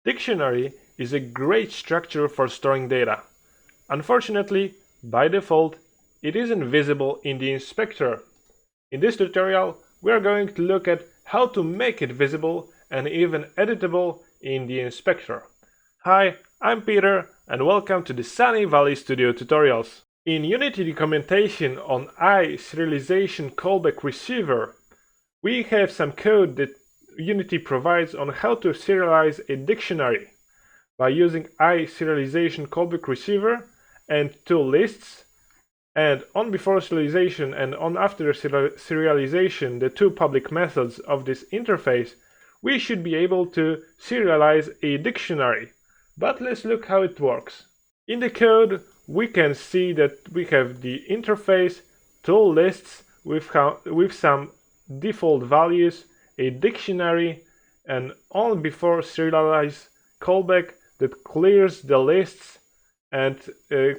Dictionary is a great structure for storing data. Unfortunately, by default, it isn't visible in the inspector. In this tutorial, we are going to look at how to make it visible and even editable in the inspector. Hi, I'm Peter and welcome to the Sunny Valley Studio tutorials. In Unity documentation on serialization callback receiver, we have some code that Unity provides on how to serialize a dictionary by using serialization callback receiver and two lists, and on before serialization and on after serialization, the two public methods of this interface, we should be able to serialize a dictionary. But let's look how it works. In the code, we can see that we have the interface, tool lists with some default values, a dictionary, and on before serialize callback that clears the lists and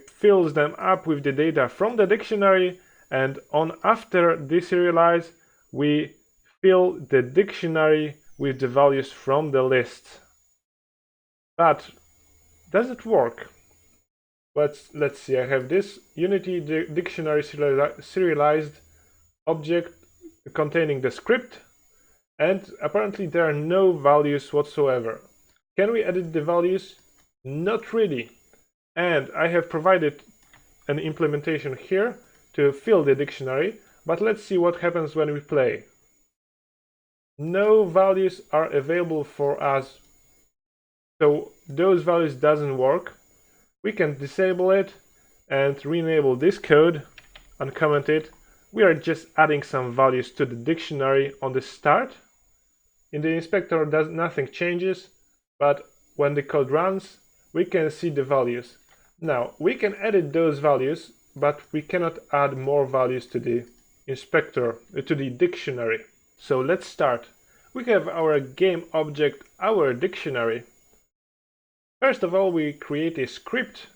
fills them up with the data from the dictionary, and on after deserialize we fill the dictionary with the values from the list. But does it work? Let's see. I have this Unity dictionary serialized object containing the script, and apparently there are no values whatsoever. Can we edit the values? Not really. And I have provided an implementation here to fill the dictionary, but let's see what happens when we play. No values are available for us, so those values doesn't work. We can disable it and re-enable this code, uncomment it. We are just adding some values to the dictionary on the start. In the inspector, nothing changes, but when the code runs, we can see the values. Now, we can edit those values, but we cannot add more values to the inspector, to the dictionary. So let's start. We have our game object, our dictionary. First of all, we create a script.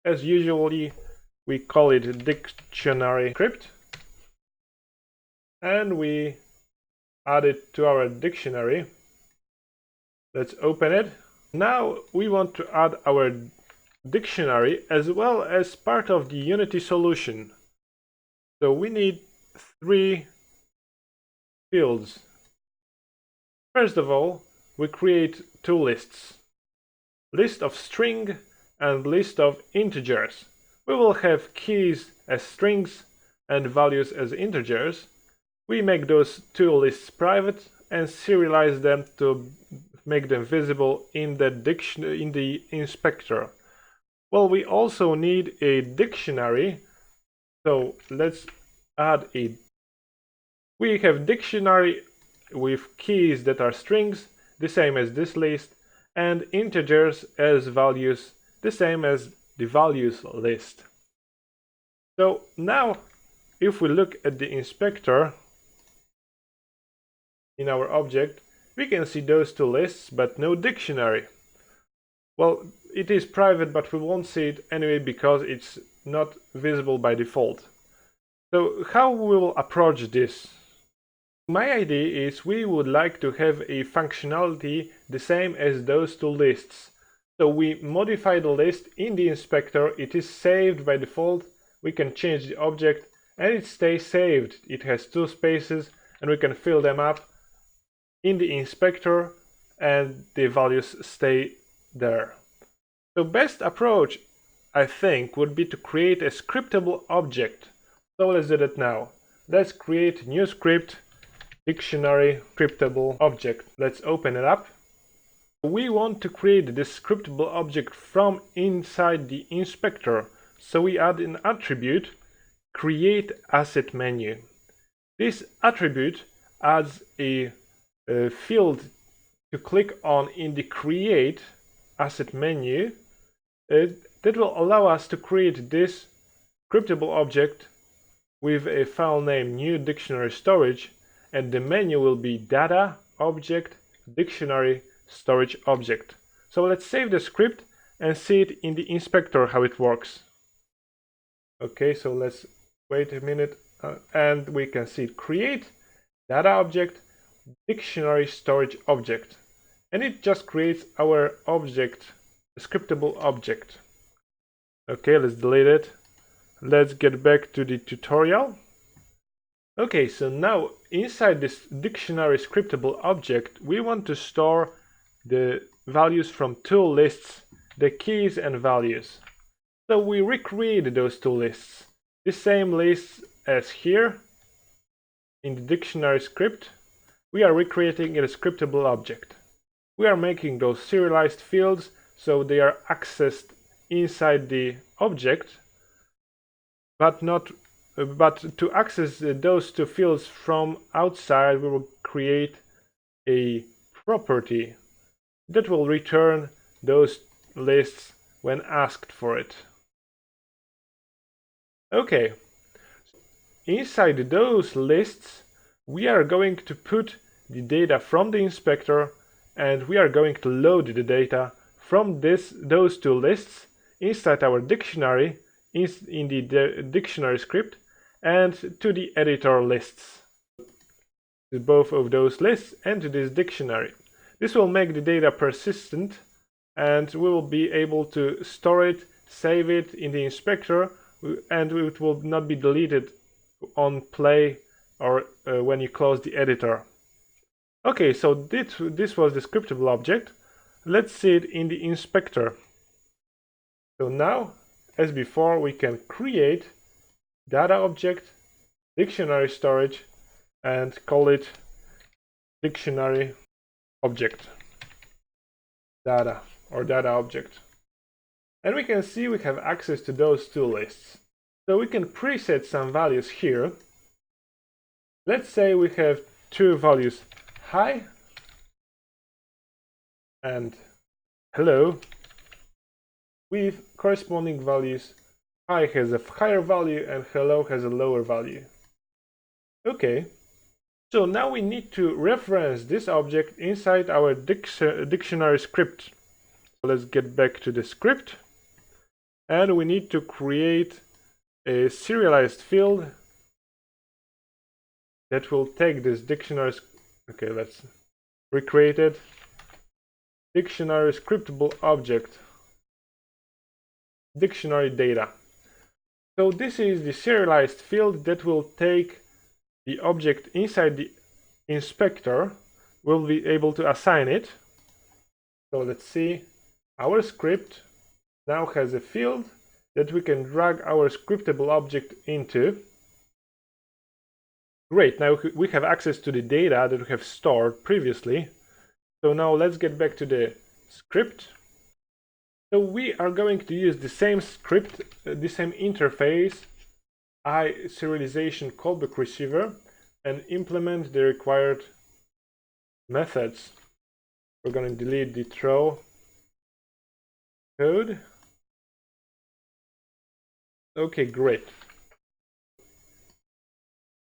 As usually, we call it dictionary script. And we add it to our dictionary. Let's open it. Now we want to add our dictionary as well as part of the Unity solution. So we need three fields. First of all, we create two lists. List of string and list of integers. We will have keys as strings and values as integers. We make those two lists private and serialize them to make them visible in the inspector. Well, we also need a dictionary, so let's add a. We have dictionary with keys that are strings, the same as this list, and integers as values, the same as the values list. So now, if we look at the inspector in our object, we can see those two lists, but no dictionary. Well, it is private, but we won't see it anyway because it's not visible by default. So how we will approach this? My idea is we would like to have a functionality the same as those two lists. So we modify the list in the inspector, it is saved by default, we can change the object and it stays saved. It has two spaces and we can fill them up in the inspector and the values stay there. So best approach, I think, would be to create a scriptable object. So let's do that now. Let's create new script, dictionary scriptable object. Let's open it up. We want to create this scriptable object from inside the inspector. So we add an attribute, create asset menu. This attribute adds a field to click on in the create asset menu that will allow us to create this scriptable object with a file name new dictionary storage, and the menu will be data object dictionary storage object. So let's save the script and see it in the inspector how it works. Okay, so let's wait a minute and we can see it. Create data object dictionary storage object. and it just creates our object, a scriptable object. Okay, let's delete it. Let's get back to the tutorial. Okay, so now inside this dictionary scriptable object, we want to store the values from two lists, the keys and values. So we recreate those two lists, the same lists as here in the dictionary script. We are recreating a scriptable object. We are making those serialized fields so they are accessed inside the object, but to access those two fields from outside, we will create a property that will return those lists when asked for it. Okay, inside those lists, we are going to put the data from the inspector, and we are going to load the data from those two lists inside our dictionary, in the dictionary script, and to the editor lists, to both of those lists and to this dictionary. This will make the data persistent, and we will be able to store it, save it in the inspector, and it will not be deleted on play or when you close the editor. Okay, so this was the scriptable object. Let's see it in the inspector. So now, as before, we can create data object, dictionary storage, and call it dictionary object data or data object. And we can see we have access to those two lists. So we can preset some values here. Let's say we have two values, hi and hello, with corresponding values. Hi has a higher value and hello has a lower value. Okay, so now we need to reference this object inside our dictionary script. So let's get back to the script, and we need to create a serialized field that will take this dictionary. Okay, let's recreate it. Dictionary scriptable object, dictionary data. So this is the serialized field that will take the object inside the inspector. We'll be able to assign it. So let's see, our script now has a field that we can drag our scriptable object into. Great, now we have access to the data that we have stored previously. So now let's get back to the script. So we are going to use the same script, the same interface, serialization callback receiver, and implement the required methods. We're going to delete the throw code. Okay, great.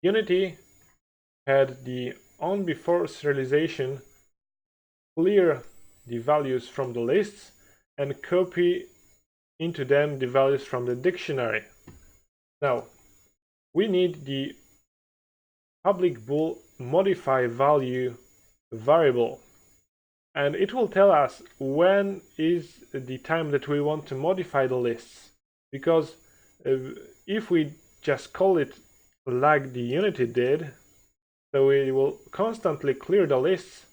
Unity had the onBefore serialization clear the values from the lists and copy into them the values from the dictionary. Now, we need the public bool modify value variable, and it will tell us when is the time that we want to modify the lists, because if we just call it like the Unity did, so we will constantly clear the lists.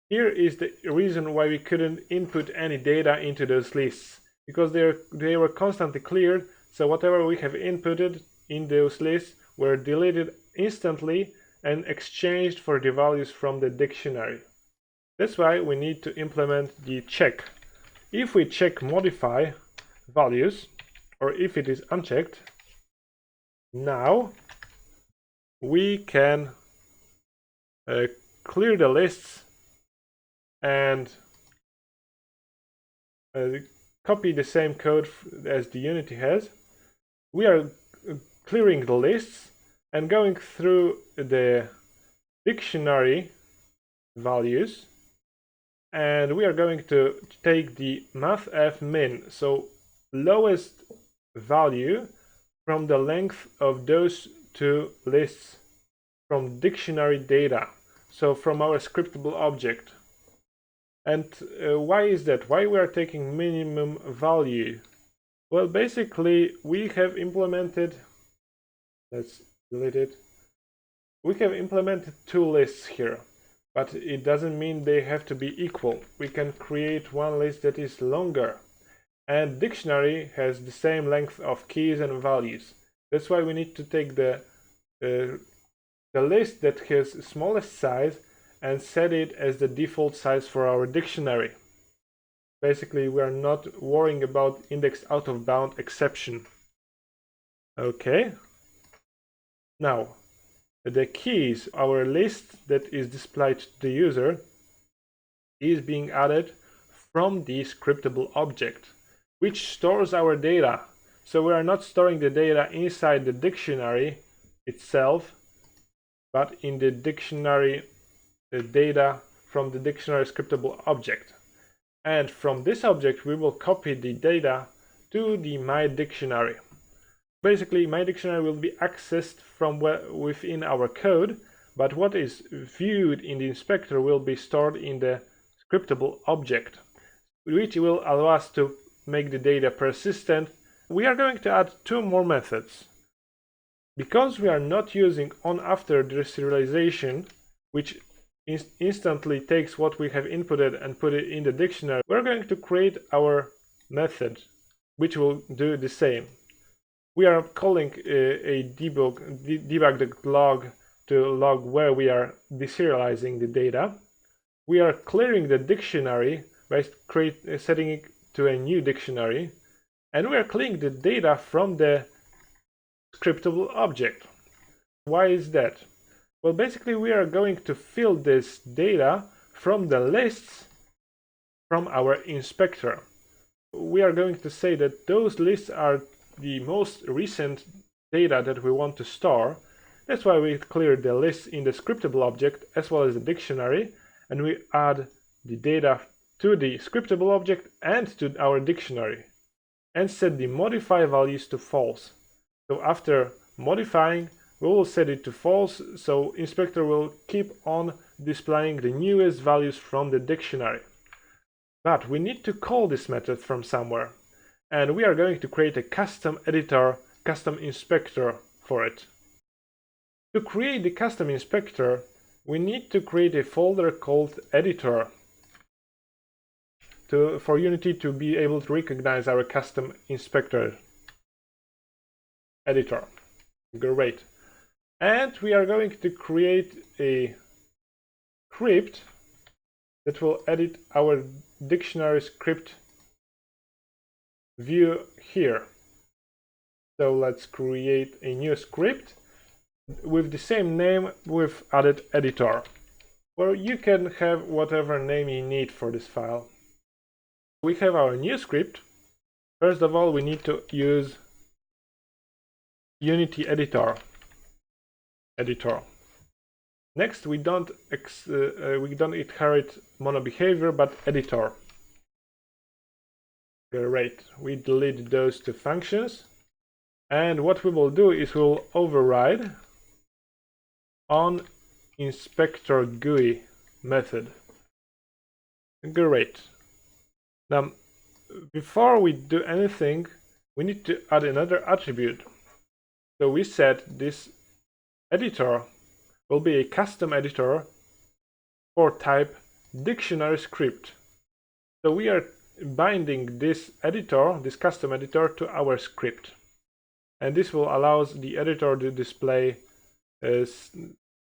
Here is the reason why we couldn't input any data into those lists, because they were constantly cleared, so whatever we have inputted in those lists were deleted instantly and exchanged for the values from the dictionary. That's why we need to implement the check. If we check modify values, or if it is unchecked, now we can clear the lists and copy the same code as the Unity has. We are clearing the lists and going through the dictionary values, and we are going to take the mathfmin, so lowest value from the length of those two lists from dictionary data, so from our scriptable object. And why is that? Why we are taking minimum value? Well, basically we have implemented, let's delete it. We have implemented two lists here, but it doesn't mean they have to be equal. We can create one list that is longer, and dictionary has the same length of keys and values. That's why we need to take the list that has smallest size and set it as the default size for our dictionary. Basically, we are not worrying about index out of bound exception. Okay. Now, the keys, our list that is displayed to the user, is being added from the scriptable object, which stores our data. So we are not storing the data inside the dictionary itself, but in the dictionary data from the dictionary scriptable object. And from this object we will copy the data to the my dictionary. Basically, my dictionary will be accessed from within our code, but what is viewed in the inspector will be stored in the scriptable object, which will allow us to make the data persistent. We are going to add two more methods. Because we are not using on-after deserialization, which instantly takes what we have inputted and put it in the dictionary, we're going to create our method, which will do the same. We are calling a debug.log to log where we are deserializing the data. We are clearing the dictionary by setting it to a new dictionary, and we are clearing the data from the scriptable object. Why is that? Well, basically we are going to fill this data from the lists from our inspector. We are going to say that those lists are the most recent data that we want to store. That's why we clear the lists in the scriptable object as well as the dictionary, and we add the data to the scriptable object and to our dictionary, and set the modify values to false. So after modifying, we will set it to false, so inspector will keep on displaying the newest values from the dictionary. But we need to call this method from somewhere, and we are going to create a custom editor, custom inspector for it. To create the custom inspector, we need to create a folder called editor for Unity to be able to recognize our custom inspector editor. Great. And we are going to create a script that will edit our dictionary script view here. So let's create a new script with the same name with added editor, where you can have whatever name you need for this file. We have our new script. First of all, we need to use Unity editor. Next, we don't inherit mono behavior, but editor. Great. We delete those two functions, and what we will do is we will override on inspector GUI method. Great. Now, before we do anything, we need to add another attribute. So we said this editor will be a custom editor for type dictionary script. So we are binding this editor, this custom editor, to our script, and this will allow the editor to display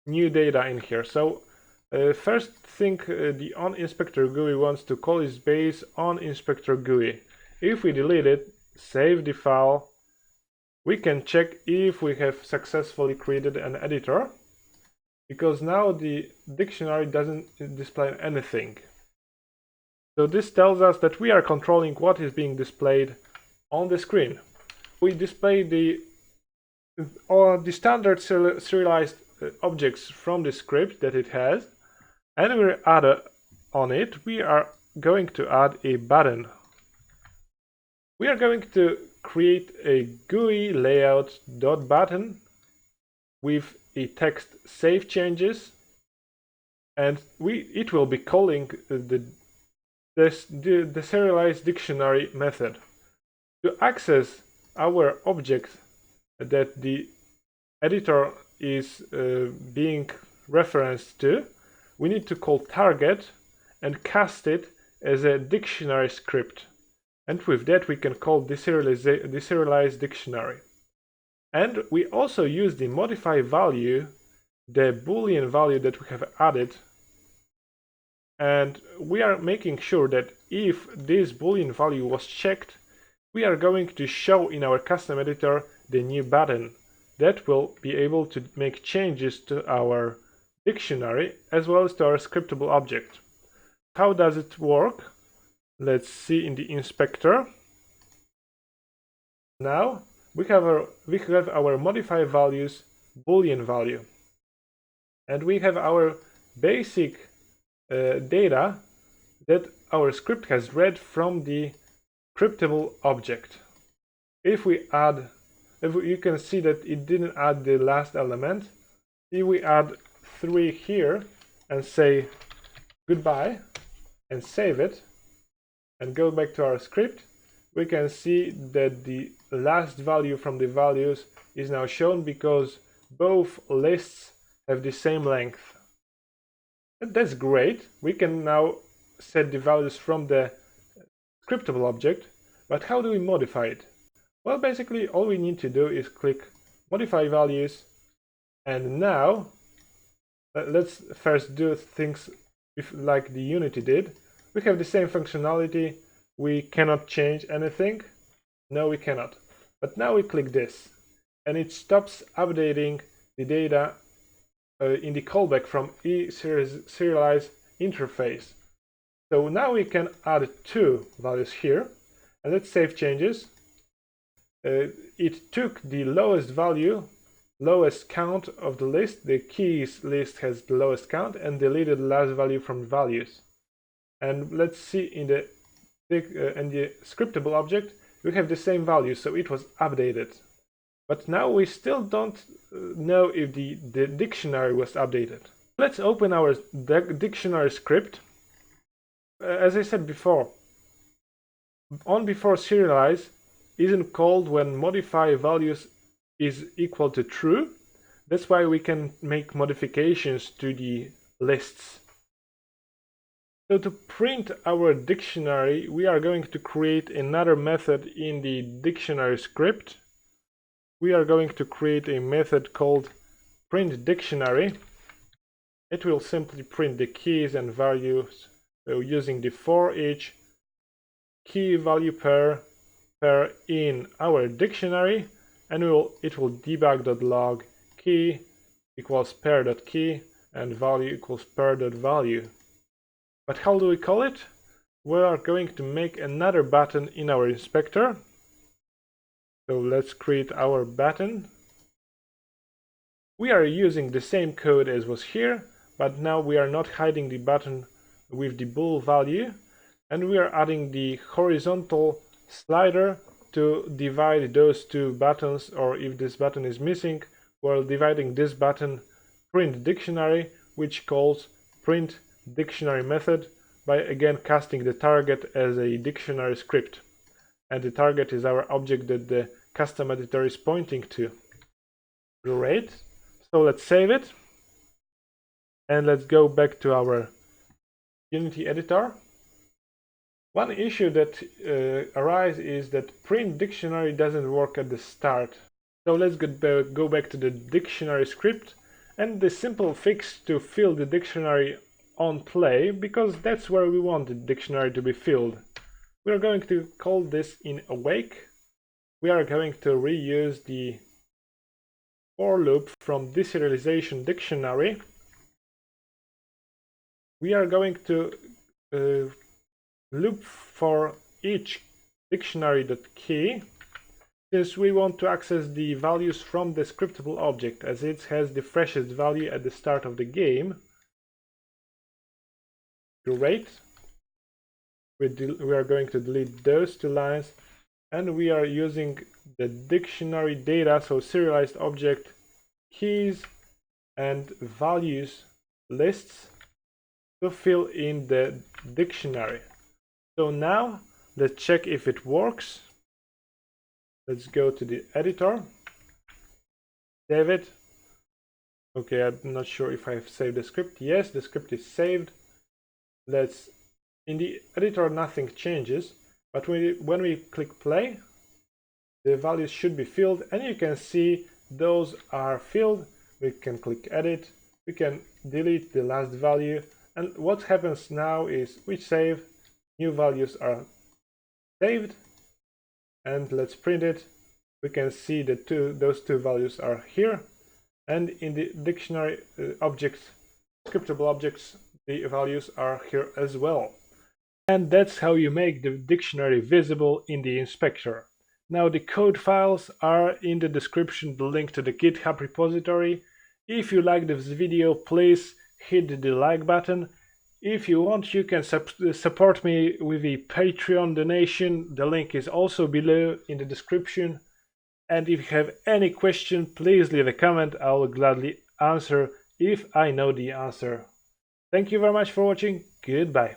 new data in here. So first thing the onInspector GUI wants to call is base onInspector GUI. If we delete it, save the file, we can check if we have successfully created an editor, because now the dictionary doesn't display anything. So this tells us that we are controlling what is being displayed on the screen. We display the standard serialized objects from the script that it has, and we add on it, we are going to add a button. We are going to create a GUI layout.button with a text save changes, and it will be calling the the serialized dictionary method. To access our object that the editor is being referenced to, we need to call target and cast it as a dictionary script. And with that we can call deserialized dictionary. And we also use the modify value, the boolean value that we have added, and we are making sure that if this boolean value was checked, we are going to show in our custom editor the new button that will be able to make changes to our dictionary as well as to our scriptable object. How does it work? Let's see in the inspector. Now we have our modify values boolean value, and we have our basic data that our script has read from the scriptable object. If you can see that it didn't add the last element. If we add 3 here and say goodbye and save it and go back to our script, we can see that the last value from the values is now shown because both lists have the same length. And that's great. We can now set the values from the scriptable object, but how do we modify it? Well, basically all we need to do is click modify values, and now let's first do things like the Unity did. We have the same functionality. We cannot change anything. No, we cannot. But now we click this, and it stops updating the data in the callback from eSerialize interface. So now we can add 2 values here, and let's save changes. It took the lowest value, lowest count of the list. The keys list has the lowest count, and deleted the last value from values. And let's see in the scriptable object, we have the same value, so it was updated. But now we still don't know if the dictionary was updated. Let's open our dictionary script. As I said before, onBefore serialize isn't called when modify values is equal to true. That's why we can make modifications to the lists. So to print our dictionary, we are going to create another method in the dictionary script. We are going to create a method called print dictionary. It will simply print the keys and values using the for each key value pair in our dictionary, and it will debug.log key equals pair.key and value equals pair.value. But how do we call it? We are going to make another button in our inspector. So let's create our button. We are using the same code as was here, but now we are not hiding the button with the bool value, and we are adding the horizontal slider to divide those 2 buttons, or if this button is missing, we're dividing this button print dictionary, which calls print dictionary method by again casting the target as a dictionary script, and the target is our object that the custom editor is pointing to. Great. So let's save it, and let's go back to our Unity editor. One issue that arises is that print dictionary doesn't work at the start. So let's go back to the dictionary script and the simple fix to fill the dictionary on play, because that's where we want the dictionary to be filled. We are going to call this in awake. We are going to reuse the for loop from deserialization dictionary. We are going to loop for each dictionary.key, since we want to access the values from the scriptable object, as it has the freshest value at the start of the game. Great. We are going to delete those 2 lines, and we are using the dictionary data, so serialized object keys and values lists, to fill in the dictionary. So now let's check if it works. Let's go to the editor, save it. Okay, I'm not sure if I've saved the script. Yes, the script is saved. In the editor nothing changes, but when we click play, the values should be filled, and you can see those are filled. We can click edit, we can delete the last value, and what happens now is we save, new values are saved, and let's print it. We can see those two values are here, and in the dictionary objects, scriptable objects, the values are here as well. And that's how you make the dictionary visible in the inspector. Now the code files are in the description, the link to the GitHub repository. If you like this video, please hit the like button. If you want, you can support me with a Patreon donation. The link is also below in the description. And if you have any question, please leave a comment. I will gladly answer if I know the answer. Thank you very much for watching. Goodbye.